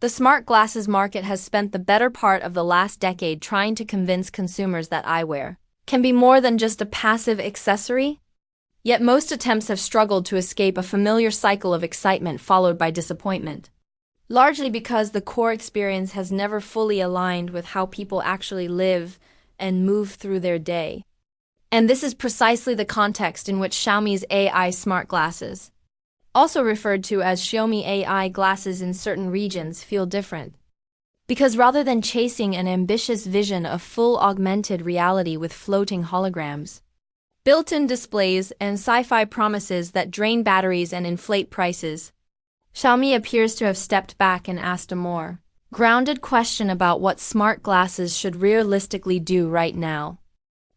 The smart glasses market has spent the better part of the last decade trying to convince consumers that eyewear can be more than just a passive accessory. Yet most attempts have struggled to escape a familiar cycle of excitement followed by disappointment, largely because the core experience has never fully aligned with how people actually live and move through their day. And this is precisely the context in which Xiaomi's AI smart glasses, also referred to as Xiaomi AI Glasses in certain regions, feel different. Because rather than chasing an ambitious vision of full augmented reality with floating holograms, built-in displays, and sci-fi promises that drain batteries and inflate prices, Xiaomi appears to have stepped back and asked a more grounded question about what smart glasses should realistically do right now.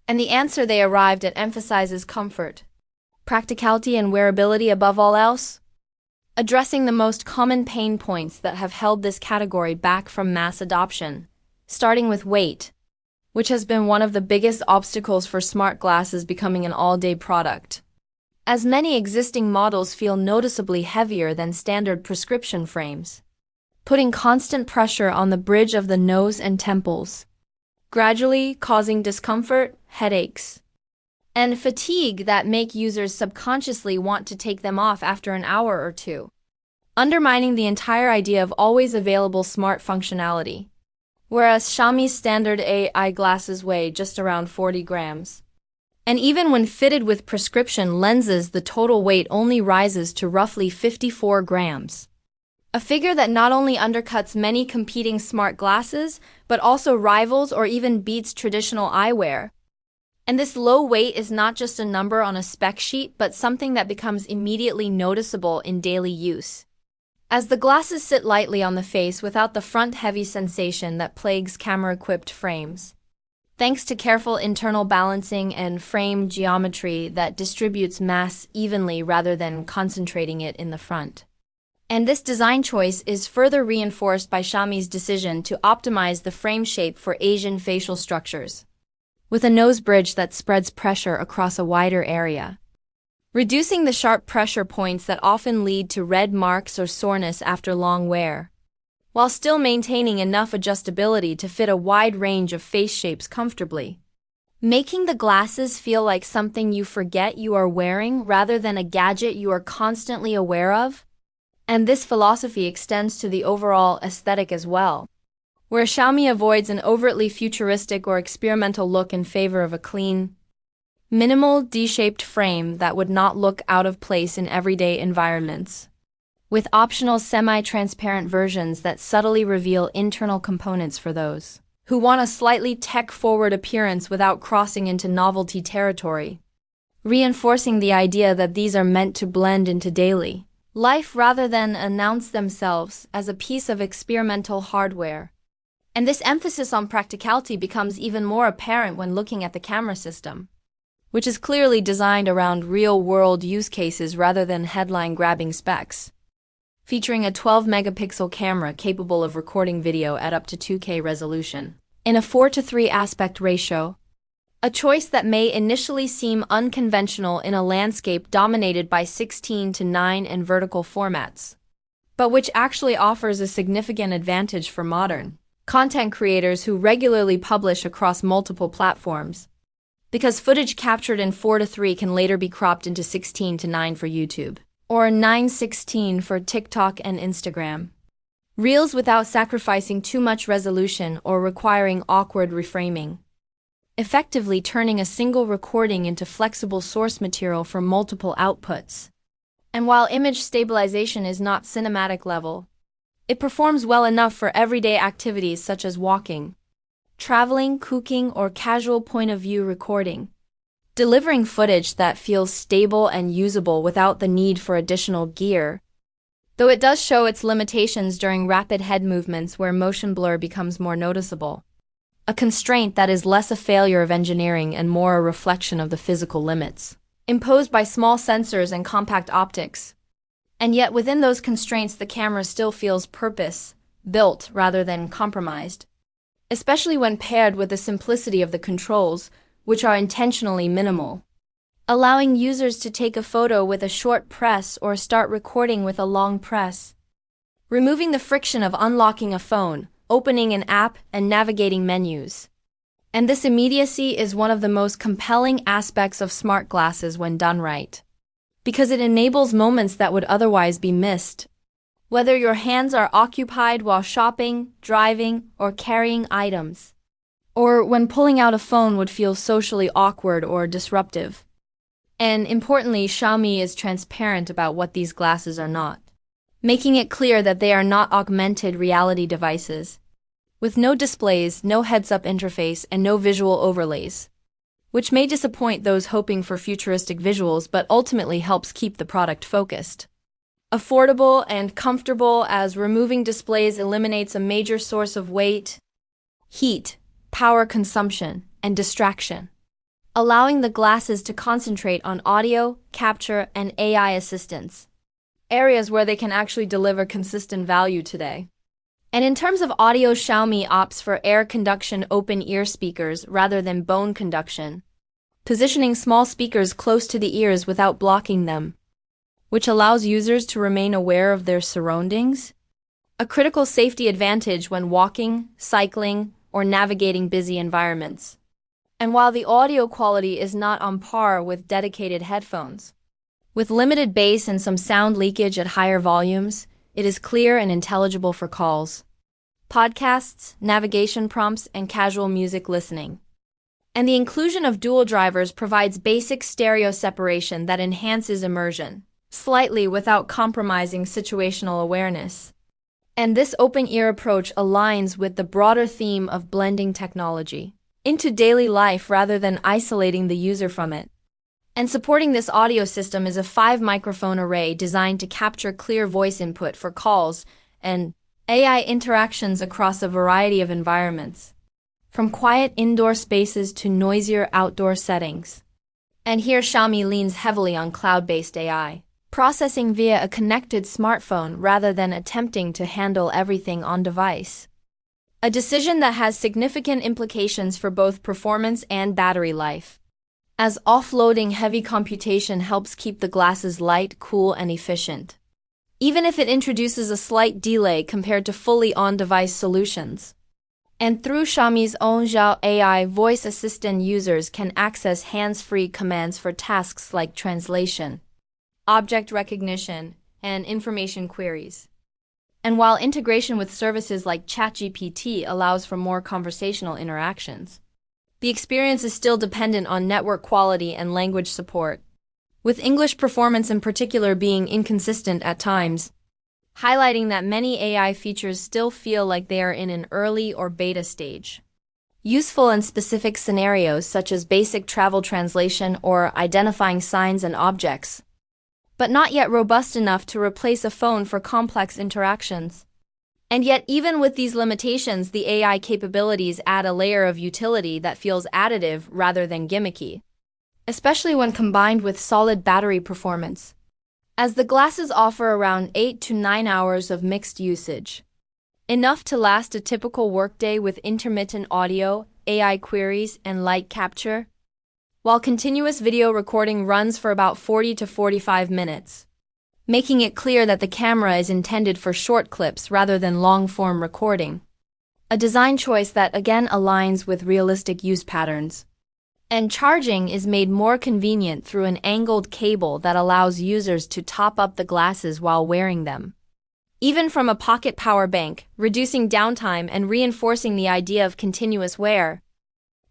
And the answer they arrived at emphasizes comfort, practicality, and wearability above all else, addressing the most common pain points that have held this category back from mass adoption, starting with weight, which has been one of the biggest obstacles for smart glasses becoming an all-day product, as many existing models feel noticeably heavier than standard prescription frames, putting constant pressure on the bridge of the nose and temples, gradually causing discomfort, headaches, and fatigue that make users subconsciously want to take them off after an hour or two, undermining the entire idea of always available smart functionality. Whereas Xiaomi's standard AI glasses weigh just around 40 grams. And even when fitted with prescription lenses, the total weight only rises to roughly 54 grams. A figure that not only undercuts many competing smart glasses, but also rivals or even beats traditional eyewear. And this low weight is not just a number on a spec sheet, but something that becomes immediately noticeable in daily use, as the glasses sit lightly on the face without the front-heavy sensation that plagues camera-equipped frames, thanks to careful internal balancing and frame geometry that distributes mass evenly rather than concentrating it in the front. And this design choice is further reinforced by Xiaomi's decision to optimize the frame shape for Asian facial structures, with a nose bridge that spreads pressure across a wider area, reducing the sharp pressure points that often lead to red marks or soreness after long wear, while still maintaining enough adjustability to fit a wide range of face shapes comfortably, making the glasses feel like something you forget you are wearing rather than a gadget you are constantly aware of. And this philosophy extends to the overall aesthetic as well, where Xiaomi avoids an overtly futuristic or experimental look in favor of a clean, minimal, D-shaped frame that would not look out of place in everyday environments, with optional semi-transparent versions that subtly reveal internal components for those who want a slightly tech-forward appearance without crossing into novelty territory, reinforcing the idea that these are meant to blend into daily life rather than announce themselves as a piece of experimental hardware. And this emphasis on practicality becomes even more apparent when looking at the camera system, which is clearly designed around real-world use cases rather than headline-grabbing specs, featuring a 12-megapixel camera capable of recording video at up to 2K resolution in a 4:3 aspect ratio, a choice that may initially seem unconventional in a landscape dominated by 16:9 and vertical formats, but which actually offers a significant advantage for modern content creators who regularly publish across multiple platforms, because footage captured in 4:3 can later be cropped into 16:9 for YouTube, or 9:16 for TikTok and Instagram Reels without sacrificing too much resolution or requiring awkward reframing, effectively turning a single recording into flexible source material for multiple outputs. And while image stabilization is not cinematic level, it performs well enough for everyday activities such as walking, traveling, cooking, or casual point-of-view recording, delivering footage that feels stable and usable without the need for additional gear, though it does show its limitations during rapid head movements where motion blur becomes more noticeable, a constraint that is less a failure of engineering and more a reflection of the physical limits imposed by small sensors and compact optics. And yet within those constraints, the camera still feels purpose-built rather than compromised, especially when paired with the simplicity of the controls, which are intentionally minimal, allowing users to take a photo with a short press or start recording with a long press. removing the friction of unlocking a phone, opening an app, and navigating menus. And this immediacy is one of the most compelling aspects of smart glasses when done right, because it enables moments that would otherwise be missed. Whether your hands are occupied while shopping, driving, or carrying items, or when pulling out a phone would feel socially awkward or disruptive. And importantly, Xiaomi is transparent about what these glasses are not, making it clear that they are not augmented reality devices, with no displays, no heads-up interface, and no visual overlays, which may disappoint those hoping for futuristic visuals but ultimately helps keep the product focused. Affordable and comfortable, as removing displays eliminates a major source of weight, heat, power consumption, and distraction, allowing the glasses to concentrate on audio, capture, and AI assistance, areas where they can actually deliver consistent value today. And in terms of audio, Xiaomi opts for air conduction open-ear speakers rather than bone conduction, positioning small speakers close to the ears without blocking them, which allows users to remain aware of their surroundings, a critical safety advantage when walking, cycling, or navigating busy environments. And while the audio quality is not on par with dedicated headphones, with limited bass and some sound leakage at higher volumes, it is clear and intelligible for calls, podcasts, navigation prompts, and casual music listening. And the inclusion of dual drivers provides basic stereo separation that enhances immersion, slightly without compromising situational awareness. And this open-ear approach aligns with the broader theme of blending technology into daily life rather than isolating the user from it. And supporting this audio system is a 5-microphone array designed to capture clear voice input for calls and AI interactions across a variety of environments, from quiet indoor spaces to noisier outdoor settings. And here Xiaomi leans heavily on cloud-based AI, processing via a connected smartphone rather than attempting to handle everything on device. A decision that has significant implications for both performance and battery life, as offloading heavy computation helps keep the glasses light, cool, and efficient, even if it introduces a slight delay compared to fully on-device solutions. And through Xiaomi's own Xiaomi AI voice assistant, users can access hands-free commands for tasks like translation, object recognition, and information queries. And while integration with services like ChatGPT allows for more conversational interactions, the experience is still dependent on network quality and language support, with English performance in particular being inconsistent at times, highlighting that many AI features still feel like they are in an early or beta stage. Useful in specific scenarios such as basic travel translation or identifying signs and objects, but not yet robust enough to replace a phone for complex interactions. And yet, even with these limitations, the AI capabilities add a layer of utility that feels additive rather than gimmicky, especially when combined with solid battery performance, as the glasses offer around 8 to 9 hours of mixed usage, enough to last a typical workday with intermittent audio, AI queries, and light capture, while continuous video recording runs for about 40 to 45 minutes. Making it clear that the camera is intended for short clips rather than long-form recording. A design choice that again aligns with realistic use patterns. And charging is made more convenient through an angled cable that allows users to top up the glasses while wearing them, even from a pocket power bank, reducing downtime and reinforcing the idea of continuous wear.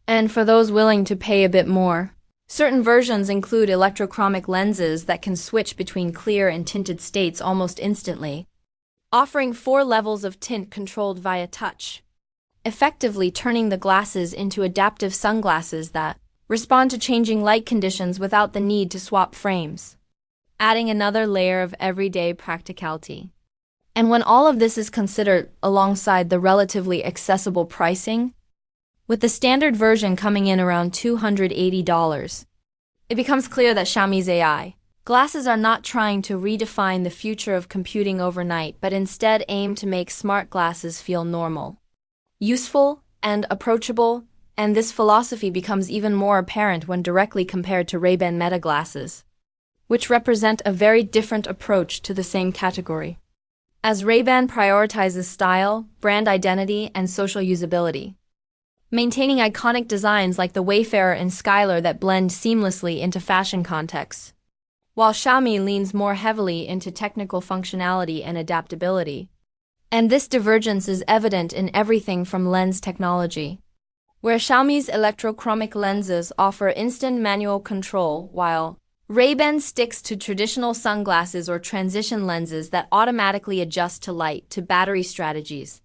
And for those willing to pay a bit more, certain versions include electrochromic lenses that can switch between clear and tinted states almost instantly, offering 4 levels of tint controlled via touch, effectively turning the glasses into adaptive sunglasses that respond to changing light conditions without the need to swap frames, adding another layer of everyday practicality. And when all of this is considered alongside the relatively accessible pricing, with the standard version coming in around $280, it becomes clear that Xiaomi's AI glasses are not trying to redefine the future of computing overnight, but instead aim to make smart glasses feel normal, useful, and approachable, and this philosophy becomes even more apparent when directly compared to Ray-Ban Meta glasses, which represent a very different approach to the same category. as Ray-Ban prioritizes style, brand identity, and social usability, maintaining iconic designs like the Wayfarer and Skylar that blend seamlessly into fashion contexts, while Xiaomi leans more heavily into technical functionality and adaptability. And this divergence is evident in everything from lens technology, where Xiaomi's electrochromic lenses offer instant manual control, while Ray-Ban sticks to traditional sunglasses or transition lenses that automatically adjust to light to battery strategies.